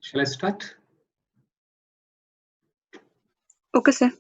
Shall I start? Okay, sir.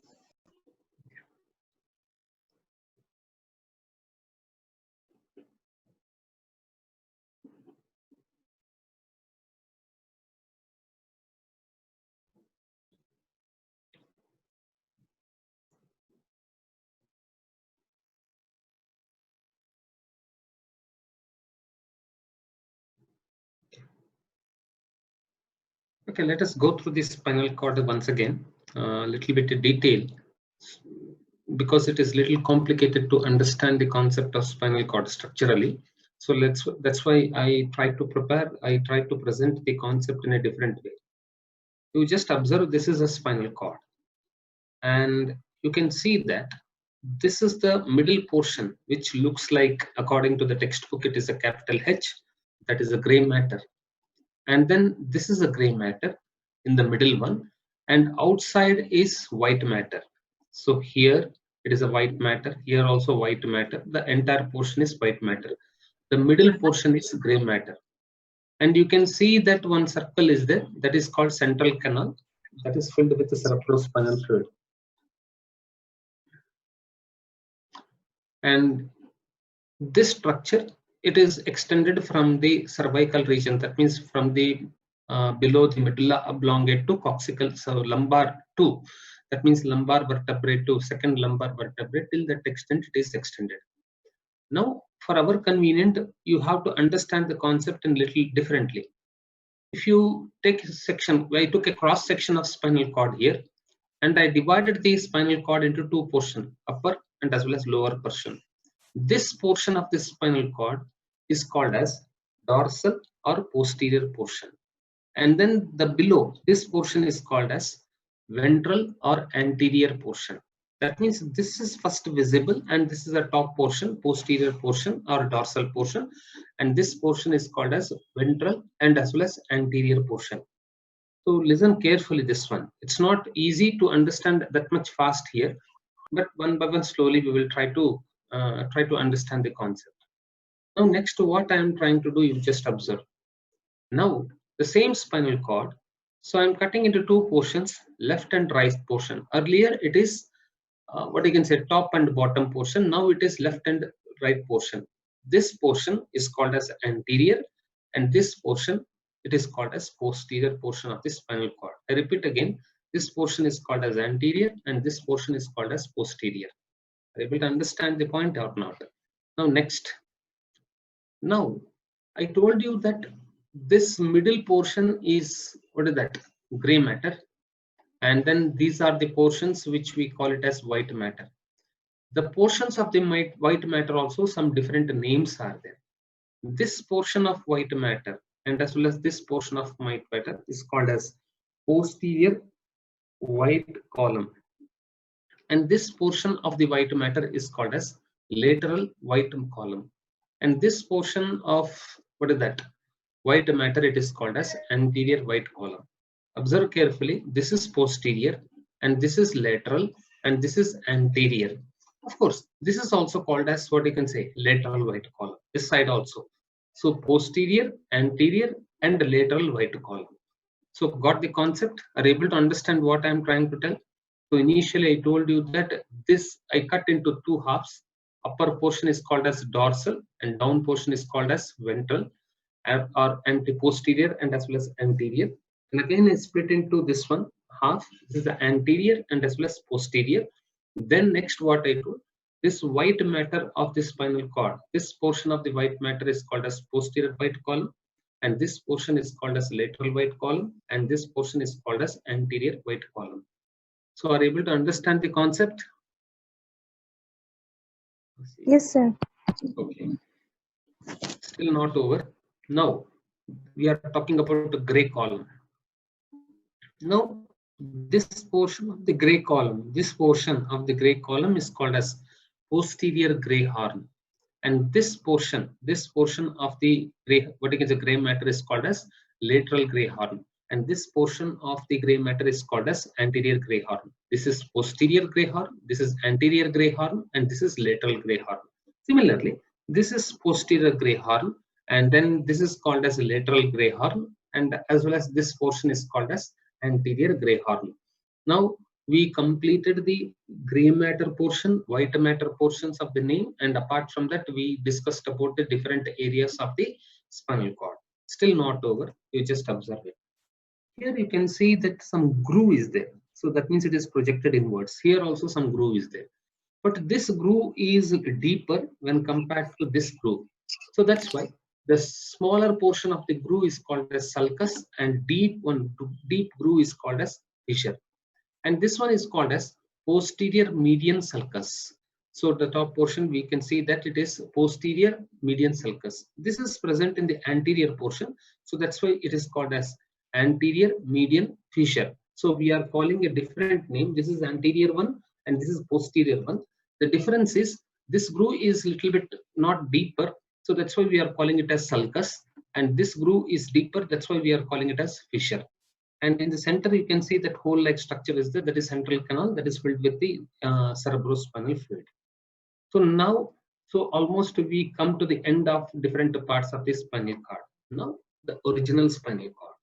Okay, let us go through this spinal cord once again, a little bit in detail, because it is little complicated to understand the concept of spinal cord structurally. So that's why I try to present the concept in a different way. You just observe this is a spinal cord, and you can see that this is the middle portion, which looks like, according to the textbook, it is a capital H, that is a gray matter. And then this is a gray matter in the middle one, and outside is white matter. So here it is a white matter, here also white matter, the entire portion is white matter, the middle portion is gray matter. And you can see that one circle is there, that is called central canal, that is filled with the cerebrospinal fluid. And this structure, it is extended from the cervical region, that means from the below the medulla oblongate to coccygeal, so lumbar 2, that means lumbar vertebrae to second lumbar vertebrae, till that extent it is extended. Now, for our convenient, you have to understand the concept in little differently. If you take a section, I took a cross section of spinal cord here, and I divided the spinal cord into two portions, upper and as well as lower portion. This portion of the spinal cord is called as dorsal or posterior portion, and then the below this portion is called as ventral or anterior portion. That means this is first visible, and this is the top portion, posterior portion or dorsal portion, and this portion is called as ventral and as well as anterior portion. So listen carefully this one. It's not easy to understand that much fast here, but one by one slowly we will try to understand the concept. Now next to what I am trying to do, you just observe. Now the same spinal cord, so I am cutting into two portions, left and right portion. Earlier it is what you can say top and bottom portion, now it is left and right portion. This portion is called as anterior, and this portion, it is called as posterior portion of the spinal cord. I repeat again, this portion is called as anterior and this portion is called as posterior. Are you able to understand the point or not? Now next, now I told you that this middle portion is, what is that, gray matter, and then these are the portions which we call it as white matter. The portions of the white matter also, some different names are there. This portion of white matter and as well as this portion of white matter is called as posterior white column, and this portion of the white matter is called as lateral white column, and this portion of, what is that, white matter, it is called as anterior white column. Observe carefully, this is posterior and this is lateral and this is anterior. Of course, this is also called as, what you can say, lateral white column, this side also. So posterior, anterior and lateral white column. So got the concept? Are able to understand what I am trying to tell? So initially I told you that this I cut into two halves. Upper portion is called as dorsal and down portion is called as ventral, or posterior and as well as anterior. And again I split into this one half. This is the anterior and as well as posterior. Then next what I do, this white matter of the spinal cord, this portion of the white matter is called as posterior white column, and this portion is called as lateral white column, and this portion is called as anterior white column. So are you able to understand the concept? Yes, sir. Okay. Still not over. Now we are talking about the gray column. Now this portion of the gray column, this portion of the gray column is called as posterior gray horn, and this portion of the gray, what is the gray matter, is called as lateral gray horn, and this portion of the gray matter is called as anterior gray horn. This is posterior gray horn, this is anterior gray horn, and this is lateral gray horn. Similarly, this is posterior gray horn, and then this is called as lateral gray horn, and as well as this portion is called as anterior gray horn. Now we completed the gray matter portion, white matter portions of the name, and apart from that we discussed about the different areas of the spinal cord. Still not over, you just observe it. Here you can see that some groove is there, so that means it is projected inwards. Here also some groove is there, but this groove is deeper when compared to this groove, so that's why the smaller portion of the groove is called as sulcus, and deep groove is called as fissure, and this one is called as posterior median sulcus. So the top portion we can see that it is posterior median sulcus. This is present in the anterior portion, so that's why it is called as anterior median fissure. So we are calling a different name. This is anterior one and this is posterior one. The difference is this groove is little bit not deeper, so that's why we are calling it as sulcus, and this groove is deeper, that's why we are calling it as fissure. And in the center you can see that hole like structure is there, that is central canal, that is filled with the cerebrospinal fluid. So now, so almost we come to the end of different parts of the spinal cord. Now the original spinal cord.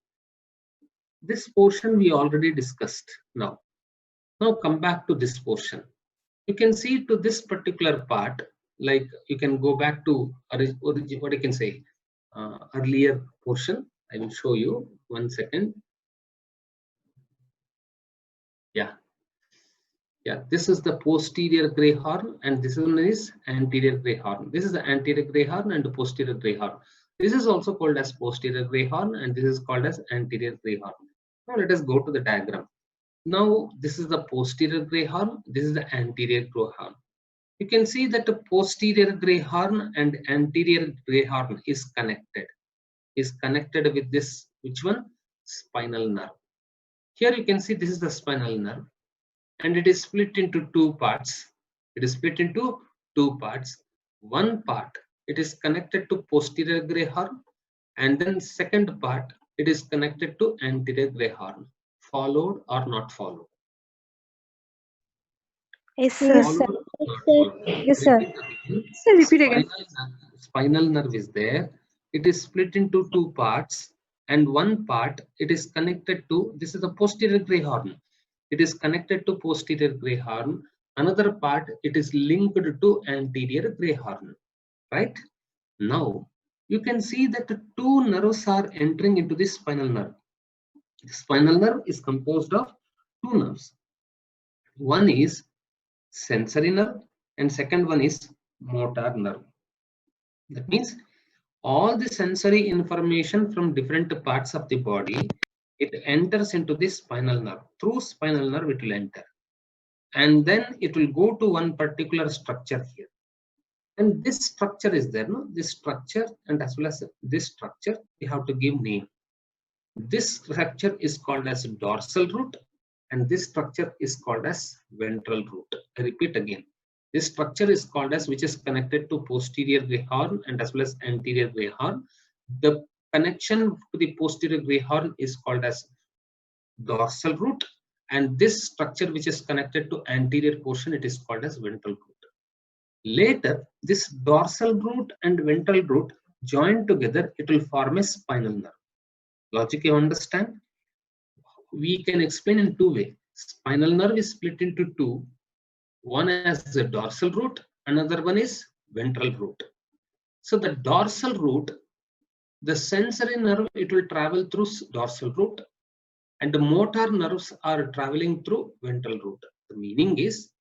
This portion we already discussed. Now come back to this portion. You can see to this particular part, like you can go back to what I can say earlier portion. I will show you 1 second. Yeah, this is the posterior gray horn, and this one is anterior gray horn. This is the anterior gray horn and the posterior gray horn. This is also called as posterior gray horn, and this is called as anterior gray horn. Now let us go to the diagram. Now this is the posterior gray horn, this is the anterior gray horn. You can see that the posterior gray horn and anterior gray horn is connected with this, which one? Spinal nerve. Here you can see this is the spinal nerve, and it is split into two parts. One part, it is connected to posterior gray horn, and then second part, it is connected to anterior gray horn. Followed or not followed? Yes, sir. Yes, sir. Repeat again. Spinal nerve is there. It is split into two parts, and one part it is connected to, this is the posterior gray horn. It is connected to posterior gray horn. Another part it is linked to anterior gray horn. Right? Now you can see that the two nerves are entering into this spinal nerve. The spinal nerve is composed of two nerves. One is sensory nerve and second one is motor nerve. That means all the sensory information from different parts of the body, it enters into this spinal nerve. Through spinal nerve it will enter, and then it will go to one particular structure here, and this structure is there, no? This structure, and as well as this structure, we have to give name. This structure is called as dorsal root, and this structure is called as ventral root. I repeat again, this structure is called as, which is connected to posterior gray horn and as well as anterior gray horn. The connection to the posterior gray horn is called as dorsal root, and this structure which is connected to anterior portion, it is called as ventral root. Later, this dorsal root and ventral root joined together, it will form a spinal nerve. Logic you understand? We can explain in two ways. Spinal nerve is split into two. One as the dorsal root, another one is ventral root. So the dorsal root, the sensory nerve, it will travel through dorsal root, and the motor nerves are traveling through ventral root. The meaning is,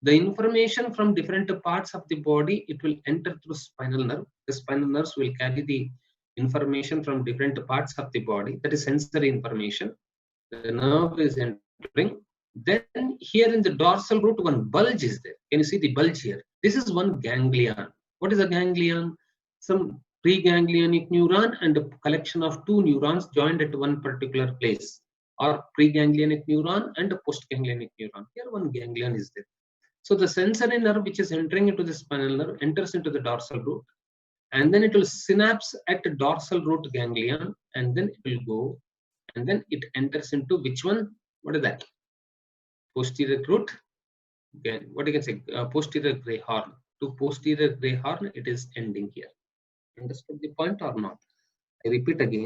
the information from different parts of the body, it will enter through spinal nerve. The spinal nerves will carry the information from different parts of the body, that is sensory information. The nerve is entering. Then here in the dorsal root, one bulge is there. Can you see the bulge here? This is one ganglion. What is a ganglion? Some preganglionic neuron and a collection of two neurons joined at one particular place, or preganglionic neuron and a postganglionic neuron. Here one ganglion is there. So the sensory nerve which is entering into the spinal nerve enters into the dorsal root, and then it will synapse at the dorsal root ganglion, and then it will go, and then it enters into which one? What is that? Posterior root. Again, what you can say? Posterior gray horn. To posterior gray horn, it is ending here. Understood the point or not? I repeat again.